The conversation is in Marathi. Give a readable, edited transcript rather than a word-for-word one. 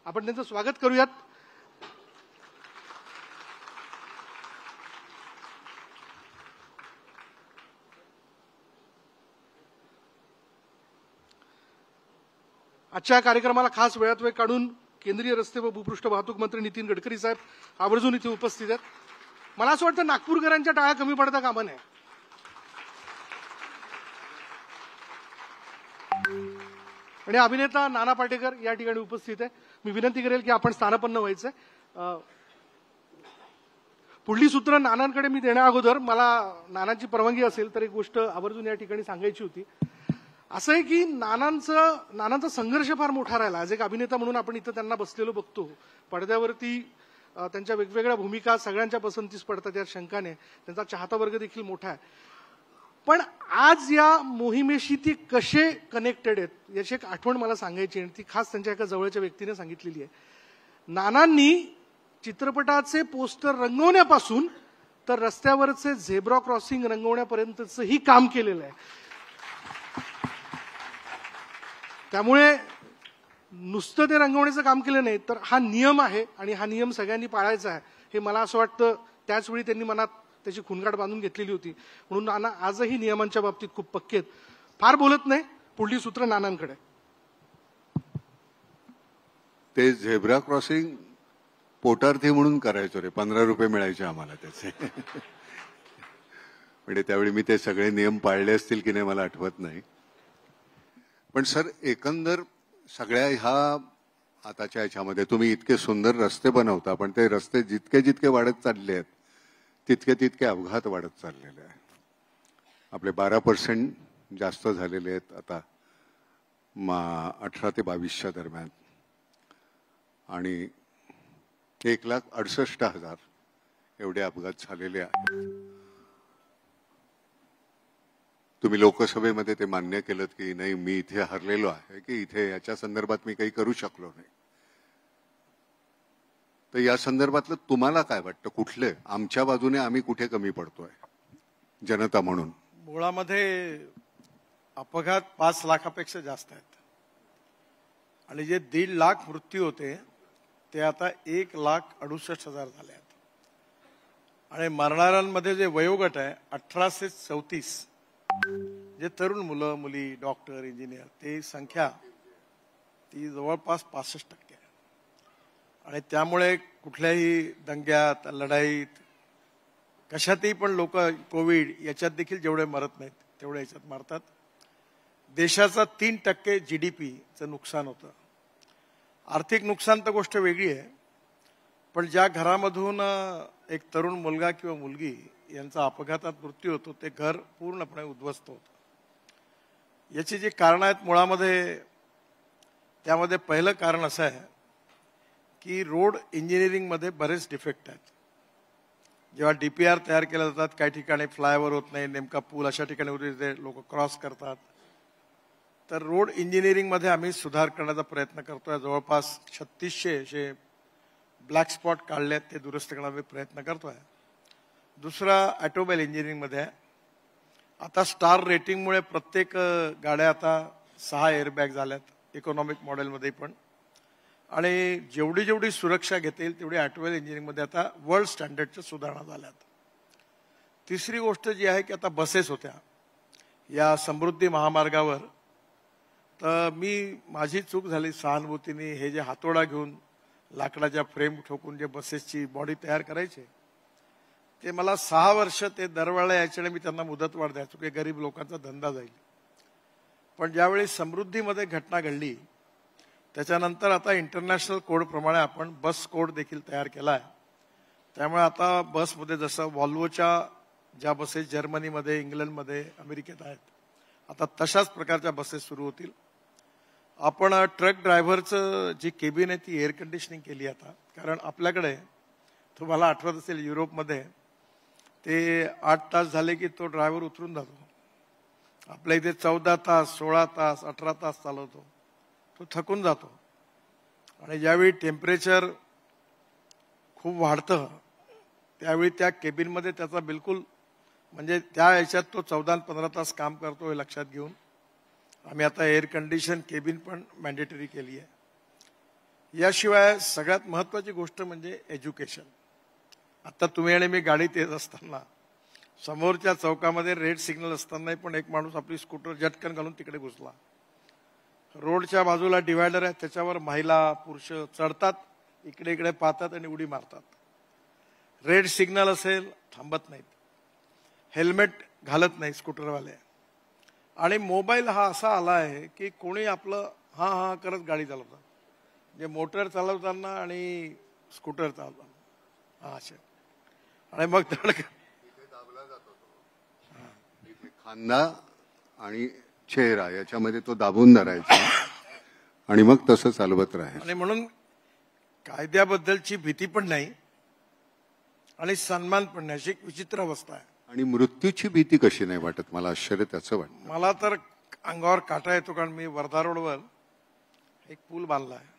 आपण त्यांचं स्वागत करूयात. आजच्या कार्यक्रमाला खास वेळात वेळ काढून केंद्रीय रस्ते व भूपृष्ठ वाहतूक मंत्री नितीन गडकरी साहेब आवर्जून इथे उपस्थित आहेत. मला असं वाटतं नागपूरकरांच्या टाळ्या कमी पडता कामा नये. आणि अभिनेता नाना पाटेकर या ठिकाणी उपस्थित आहे. मी विनंती करेल की आपण स्थानापन्न व्हायचंय. पुढली सूत्र नानांकडे मी देण्या अगोदर मला नानांची परवानगी असेल तर एक गोष्ट आवर्जून या ठिकाणी सांगायची होती. असं आहे की नानांचा संघर्ष फार मोठा राहिला. आज एक अभिनेता म्हणून आपण इथं त्यांना बसलेलो बघतो. पडद्यावरती त्यांच्या वेगवेगळ्या भूमिका सगळ्यांच्या पसंतीस पडतात या शंकाने. त्यांचा चाहता वर्ग देखील मोठा आहे. पण आज या मोहिमेशी ती कसे कनेक्टेड आहेत याची एक आठवण मला सांगायची आणि ती खास त्यांच्या एका जवळच्या व्यक्तीने सांगितलेली आहे. नानांनी चित्रपटाचे पोस्टर रंगवण्यापासून तर रस्त्यावरचे झेब्रा क्रॉसिंग रंगवण्यापर्यंतचंही काम केलेलं आहे. त्यामुळे नुसतं ते रंगवण्याचं काम केलं नाही तर हा नियम आहे आणि हा नियम सगळ्यांनी पाळायचा आहे हे मला असं वाटतं. त्याचवेळी त्यांनी मनात त्याची खुणगाट बांधून घेतलेली होती. म्हणून नाना आजही नियमांच्या बाबतीत खूप पक्के आहेत. फार बोलत नाही. पुढली सूत्र नानांकडे. ते झेब्रा क्रॉसिंग पोटार्थी म्हणून करायचो रे. 15 रुपये मिळायचे आम्हाला त्याचे. म्हणजे त्यावेळी मी ते सगळे नियम पाळले असतील की नाही मला आठवत नाही. पण सर एकंदर सगळ्या ह्या आताच्या ह्याच्यामध्ये तुम्ही इतके सुंदर रस्ते बनवता पण ते रस्ते जितके जितके वाढत चालले आहेत तितके तितके अपघात वाढत चाललेले आहेत. आपले 12% जास्त झालेले आहेत आता 18 ते 22च्या दरम्यान आणि 1,68,000 एवढे अपघात झालेले आहेत. तुम्ही लोकसभेमध्ये ते मान्य केलं की नाही मी इथे हरलेलो आहे की इथे याच्या संदर्भात मी काही करू शकलो नाही. तर या संदर्भातलं तुम्हाला काय वाटतं कुठले आमच्या बाजूने आम्ही कुठे कमी पडतोय जनता म्हणून? मुळामध्ये अपघात 5 लाखापेक्षा जास्त आहेत आणि जे 1.5 लाख मृत्यू होते ते आता 1,68,000 झाले आहेत. आणि मरणाऱ्यांमध्ये जे वयोगट आहे 18 ते 34 जे तरुण मुलं मुली डॉक्टर इंजिनियर ते संख्या ती जवळपास 65% आहे. आणि त्यामुळे कुठल्याही दंग्यात लढाईत कशातही पण लोक कोविड याच्यात देखील जेवढे मरत नाहीत तेवढे याच्यात मरतात. देशाचा 3% GDPचं नुकसान होतं. आर्थिक नुकसान तर गोष्ट वेगळी आहे पण ज्या घरामधून एक तरुण मुलगा किंवा मुलगी यांचा अपघातात मृत्यू होतो ते घर पूर्णपणे उद्ध्वस्त होतं. याची जी कारण आहेत मुळामध्ये त्यामध्ये पहिलं कारण असं आहे की रोड इंजिनिअरिंगमध्ये बरेच डिफेक्ट आहेत. जेव्हा DPR तयार केले जातात काही ठिकाणी फ्लायओव्हर होत नाही नेमका पूल अशा ठिकाणी लोक क्रॉस करतात. तर रोड इंजिनिअरिंगमध्ये आम्ही सुधार करण्याचा प्रयत्न करतोय. जवळपास 3600 असे ब्लॅक स्पॉट काढले आहेत ते दुरुस्त करण्याचा प्रयत्न करतोय. दुसरा ऑटोमोबाईल इंजिनिअरिंगमध्ये आहे. आता स्टार रेटिंगमुळे प्रत्येक गाड्या आता 6 एअरबॅग झाल्यात इकॉनॉमिक मॉडेलमध्ये पण. आणि जेवढी जेवढी सुरक्षा घेतील तेवढी ऑटोमोबाईल इंजिनिअरिंगमध्ये आता वर्ल्ड स्टँडर्डच्या सुधारणा झाल्यात. तिसरी गोष्ट जी आहे की आता बसेस होत्या या समृद्धी महामार्गावर तर माझी चूक झाली सहानुभूतीने. हे जे हातोडा घेऊन लाकडाच्या फ्रेम ठोकून जे बसेसची बॉडी तयार करायचे ते मला 6 वर्ष ते दरवेळेला याच्याने मी त्यांना मुदतवाढ द्यायचो की गरीब लोकांचा धंदा जाईल. पण ज्यावेळी समृद्धीमध्ये घटना घडली त्याच्यानंतर आता इंटरनॅशनल कोडप्रमाणे आपण बस कोड देखील तयार केला आहे. त्यामुळे आता बसमध्ये जसं व्हॉल्वोच्या ज्या बसेस जर्मनीमध्ये इंग्लंडमध्ये अमेरिकेत आहेत आता तशाच प्रकारच्या बसेस सुरू होतील. आपण ट्रक ड्रायव्हरचं जी केबिन आहे ती एअर कंडिशनिंग केली आता. कारण आपल्याकडे तुम्हाला आठवत असेल युरोपमध्ये ते 8 तास झाले की तो ड्रायव्हर उतरून जातो. आपल्या इथे 14 तास 16 तास 18 तास चालवतो. तो थकून जातो. आणि ज्यावेळी टेम्परेचर खूप वाढतं त्यावेळी त्या केबिनमध्ये त्याचा बिलकुल म्हणजे त्या याच्यात तो 14-15 तास काम करतो हे लक्षात घेऊन आम्ही आता एअर कंडिशन केबिन पण मॅन्डेटरी केली आहे. याशिवाय सगळ्यात महत्वाची गोष्ट म्हणजे एज्युकेशन. आता तुम्ही आणि मी गाडीत येत असताना समोरच्या चौकामध्ये रेड सिग्नल असतानाही पण एक माणूस आपली स्कूटर झटकन घालून तिकडे घुसला. रोडच्या बाजूला डिवायडर आहे, त्याच्यावर महिला पुरुष चढतात, इकडे इकडे पाहतात आणि उडी मारतात. रेड सिग्नल असेल थांबत नाहीत, हेल्मेट घालत नाही स्कूटरवाले. आणि मोबाईल हा असा आला आहे की कोणी आपलं हा हा करत गाडी चालवतात, म्हणजे मोटर चालवताना आणि स्कूटर चालवताना हा असे. आणि मग खांदा आणि चेहरा याच्यामध्ये तो दाबून धरायचा आणि मग तसं चालवत राहायचं. आणि म्हणून कायद्याबद्दलची भीती पण नाही आणि सन्मान पण नाही, अशी एक विचित्र अवस्था आहे. आणि मृत्यूची भीती कशी नाही वाटत? मला आश्चर्य त्याचं वाटतं. मला तर अंगावर काटा येतो, कारण मी वर्धा रोडवर एक पूल बांधला आहे.